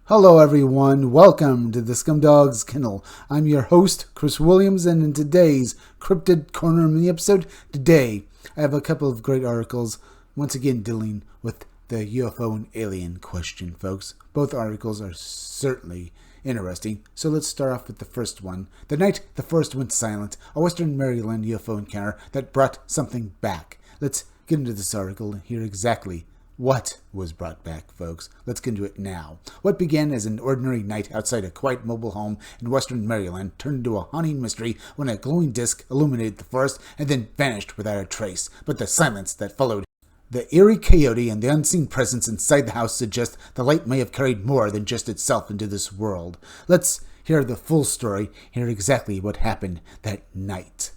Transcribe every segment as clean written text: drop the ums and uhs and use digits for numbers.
Hello everyone, welcome to the Scumdogs Kennel. I'm your host, Chris Williams, and in today's Cryptid Corner mini episode, today I have a couple of great articles, once again dealing with the UFO and alien question, folks. Both articles are certainly interesting, so let's start off with the first one. The night the forest went silent, a Western Maryland UFO encounter that brought something back. Let's get into this article and hear exactly what was brought back, folks. Let's get into it now. What began as an ordinary night outside a quiet mobile home in western Maryland turned into a haunting mystery when a glowing disc illuminated the forest and then vanished without a trace. But the silence that followed, the eerie coyote and the unseen presence inside the house suggest the light may have carried more than just itself into this world. Let's hear the full story, hear exactly what happened that night.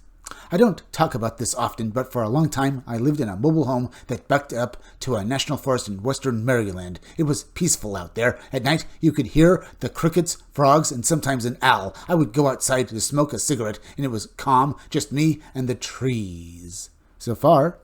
I don't talk about this often, but for a long time I lived in a mobile home that backed up to a national forest in western Maryland. It was peaceful out there. At night you could hear the crickets, frogs, and sometimes an owl. I would go outside to smoke a cigarette, and it was calm, just me and the trees. So far,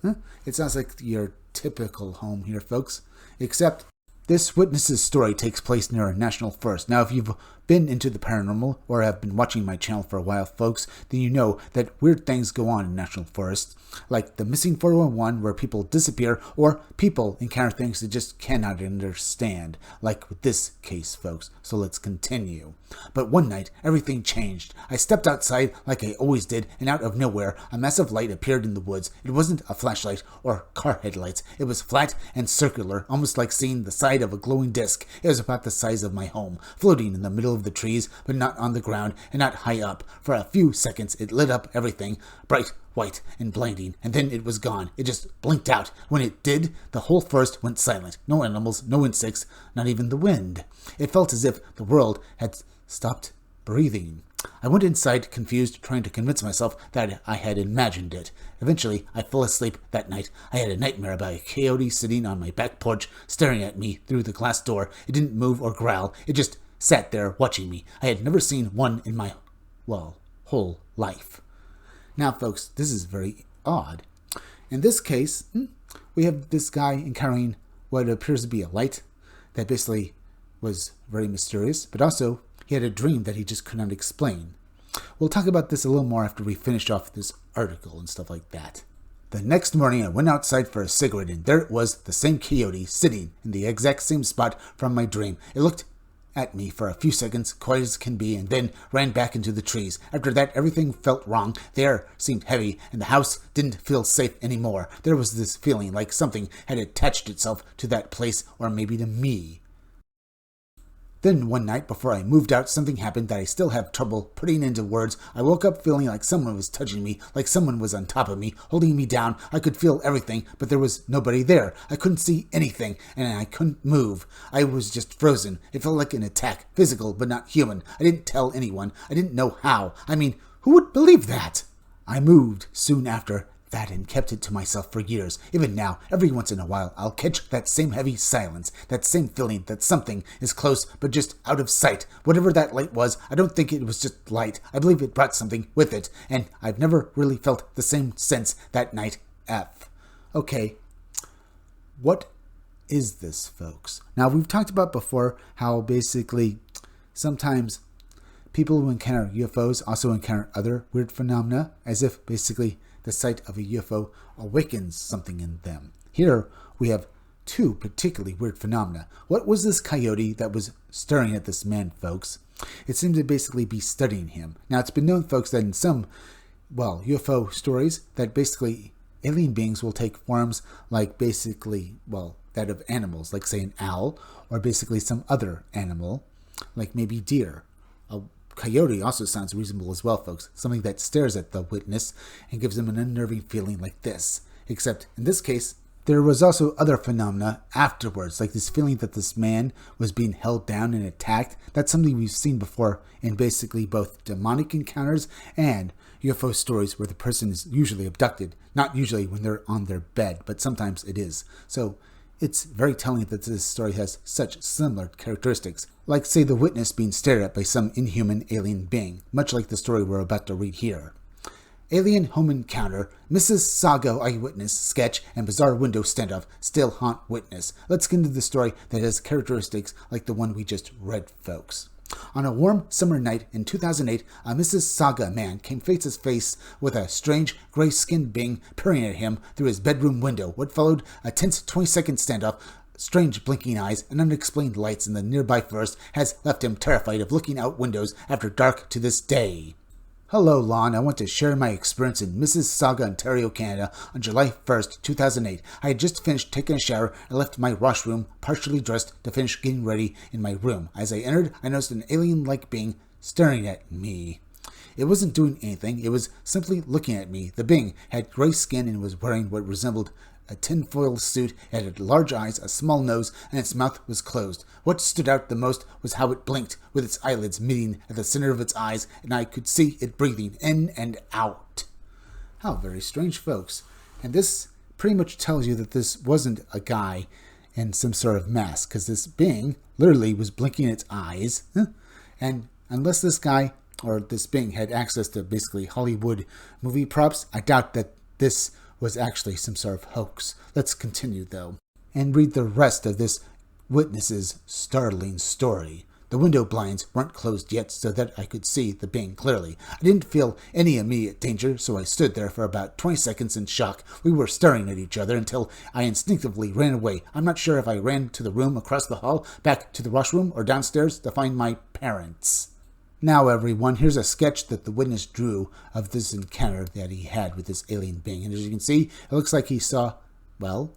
it sounds like your typical home here, folks, except this witness's story takes place near a national forest. Now, if you've been into the paranormal or have been watching my channel for a while, folks, then you know that weird things go on in national forests, like the missing 411 where people disappear or people encounter things they just cannot understand, like with this case, folks. So let's continue. But one night, everything changed. I stepped outside like I always did, and out of nowhere, a massive light appeared in the woods. It wasn't a flashlight or car headlights. It was flat and circular, almost like seeing the side of a glowing disc. It was about the size of my home, floating in the middle of the trees, but not on the ground and not high up. For a few seconds, it lit up everything, bright, white, and blinding, and then it was gone. It just blinked out. When it did, the whole forest went silent. No animals, no insects, not even the wind. It felt as if the world had stopped breathing. I went inside, confused, trying to convince myself that I had imagined it. Eventually, I fell asleep that night. I had a nightmare about a coyote sitting on my back porch, staring at me through the glass door. It didn't move or growl. It just sat there watching me. I had never seen one in my, whole life. Now, folks, this is very odd. In this case, we have this guy encountering what appears to be a light that basically was very mysterious, but also he had a dream that he just could not explain. We'll talk about this a little more after we finish off this article and stuff like that. The next morning, I went outside for a cigarette, and there it was, the same coyote, sitting in the exact same spot from my dream. It looked at me for a few seconds, quiet as can be, and then ran back into the trees. After that, everything felt wrong. The air seemed heavy, and the house didn't feel safe anymore. There was this feeling like something had attached itself to that place, or maybe to me. Then one night before I moved out, something happened that I still have trouble putting into words. I woke up feeling like someone was touching me, like someone was on top of me, holding me down. I could feel everything, but there was nobody there. I couldn't see anything, and I couldn't move. I was just frozen. It felt like an attack, physical but not human. I didn't tell anyone. I didn't know how. I mean, who would believe that? I moved soon after that and kept it to myself for years. Even now, every once in a while, I'll catch that same heavy silence, that same feeling that something is close but just out of sight. Whatever that light was, I don't think it was just light. I believe it brought something with it, and I've never really felt the same sense that night. Okay, what is this, folks? Now, we've talked about before how basically sometimes people who encounter UFOs also encounter other weird phenomena, as if basically the sight of a UFO awakens something in them. Here we have two particularly weird phenomena. What was this coyote that was staring at this man, folks? It seemed to basically be studying him. Now, it's been known, folks, that in some, UFO stories, that basically alien beings will take forms like basically, that of animals, like say an owl, or basically some other animal, like maybe deer. A coyote also sounds reasonable as well, folks. Something that stares at the witness and gives them an unnerving feeling like this. Except, in this case, there was also other phenomena afterwards, like this feeling that this man was being held down and attacked. That's something we've seen before in basically both demonic encounters and UFO stories where the person is usually abducted. Not usually when they're on their bed, but sometimes it is. So it's very telling that this story has such similar characteristics, like say the witness being stared at by some inhuman alien being, much like the story we're about to read here. Alien Home Encounter, Mrs. Saga Eyewitness Sketch, and Bizarre Window Standoff still haunt witness. Let's get into the story that has characteristics like the one we just read, folks. On a warm summer night in 2008, a Mrs. Saga man came face to face with a strange, gray-skinned being peering at him through his bedroom window. What followed a tense 20-second standoff, strange blinking eyes, and unexplained lights in the nearby forest has left him terrified of looking out windows after dark to this day. Hello, Lon. I want to share my experience in Mrs. Saga, Ontario, Canada on July 1st, 2008. I had just finished taking a shower and left my washroom partially dressed to finish getting ready in my room. As I entered, I noticed an alien-like being staring at me. It wasn't doing anything. It was simply looking at me. The being had gray skin and was wearing what resembled a tinfoil suit. It had large eyes, a small nose, and its mouth was closed. What stood out the most was how it blinked, with its eyelids meeting at the center of its eyes, and I could see it breathing in and out. How very strange, folks. And this pretty much tells you that this wasn't a guy in some sort of mask, because this being literally was blinking its eyes. And unless this guy or this being had access to basically Hollywood movie props, I doubt that this was actually some sort of hoax. Let's continue, though, and read the rest of this witness's startling story. The window blinds weren't closed yet so that I could see the being clearly. I didn't feel any immediate danger, so I stood there for about 20 seconds in shock. We were staring at each other until I instinctively ran away. I'm not sure if I ran to the room across the hall, back to the washroom, or downstairs to find my parents. Now, everyone, here's a sketch that the witness drew of this encounter that he had with this alien being. And as you can see, it looks like he saw, well,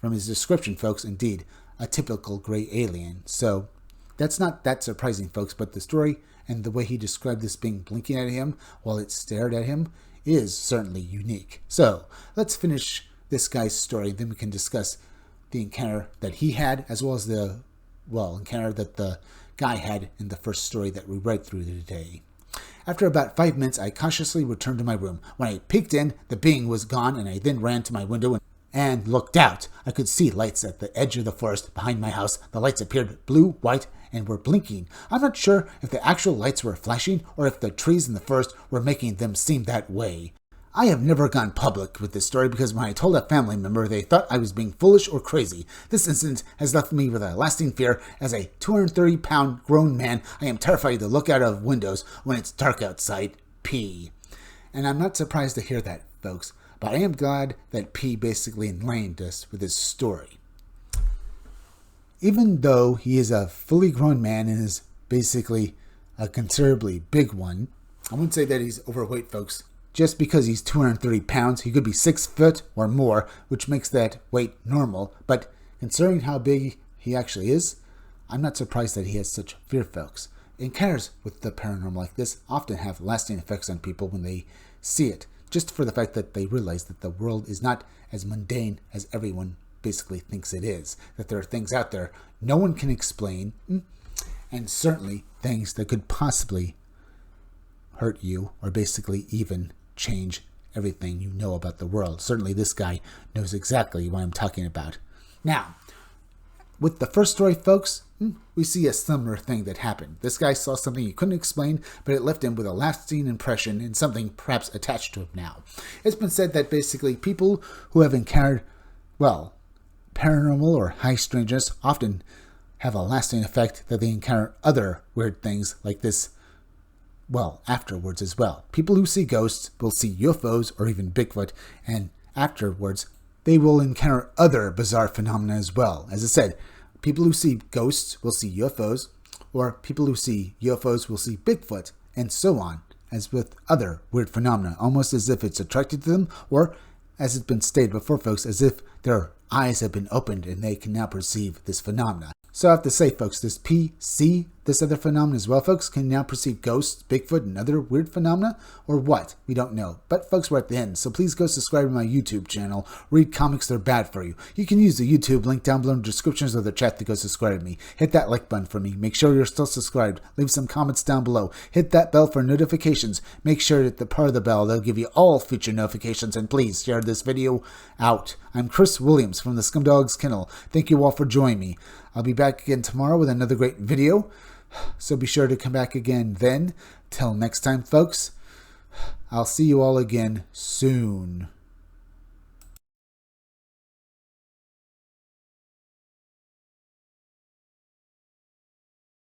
from his description, folks, indeed, a typical gray alien. So that's not that surprising, folks, but the story and the way he described this being blinking at him while it stared at him is certainly unique. So let's finish this guy's story, and then we can discuss the encounter that he had, as well as the, well, encounter that the guy had in the first story that we read through today. After about 5 minutes, I cautiously returned to my room. When I peeked in, the being was gone, and I then ran to my window and looked out. I could see lights at the edge of the forest behind my house. The lights appeared blue, white, and were blinking. I'm not sure if the actual lights were flashing or if the trees in the forest were making them seem that way. I have never gone public with this story because when I told a family member, they thought I was being foolish or crazy. This incident has left me with a lasting fear. As a 230-pound grown man, I am terrified to look out of windows when it's dark outside. P. And I'm not surprised to hear that, folks, but I am glad that P basically enlightened us with his story. Even though he is a fully grown man and is basically a considerably big one, I wouldn't say that he's overweight, folks. Just because he's 230 pounds, he could be 6 foot or more, which makes that weight normal. But considering how big he actually is, I'm not surprised that he has such fear, folks. Encounters with the paranormal like this often have lasting effects on people when they see it, just for the fact that they realize that the world is not as mundane as everyone basically thinks it is, that there are things out there no one can explain, and certainly things that could possibly hurt you or basically even change everything you know about the world. Certainly this guy knows exactly what I'm talking about. Now, with the first story, folks, we see a similar thing that happened. This guy saw something he couldn't explain, but it left him with a lasting impression and something perhaps attached to him now. It's been said that basically people who have encountered, well, paranormal or high strangeness often have a lasting effect that they encounter other weird things like this, well, afterwards as well. People who see ghosts will see UFOs or even Bigfoot, and afterwards they will encounter other bizarre phenomena as well. As I said, people who see ghosts will see UFOs, or people who see UFOs will see Bigfoot, and so on, as with other weird phenomena, almost as if it's attracted to them, or, as it's been stated before, folks, as if their eyes have been opened and they can now perceive this phenomena. So I have to say, folks, this PC, this other phenomenon as well, folks, can now perceive ghosts, Bigfoot, and other weird phenomena, or what? We don't know. But, folks, we're at the end, so please go subscribe to my YouTube channel. Read comics that are bad for you. You can use the YouTube link down below in the descriptions of the chat to go subscribe to me. Hit that like button for me. Make sure you're still subscribed. Leave some comments down below. Hit that bell for notifications. Make sure that the part of the bell, they'll give you all future notifications, and please share this video out. I'm Chris Williams from the Scumdogs Kennel. Thank you all for joining me. I'll be back again tomorrow with another great video, so be sure to come back again then. Till next time, folks, I'll see you all again soon.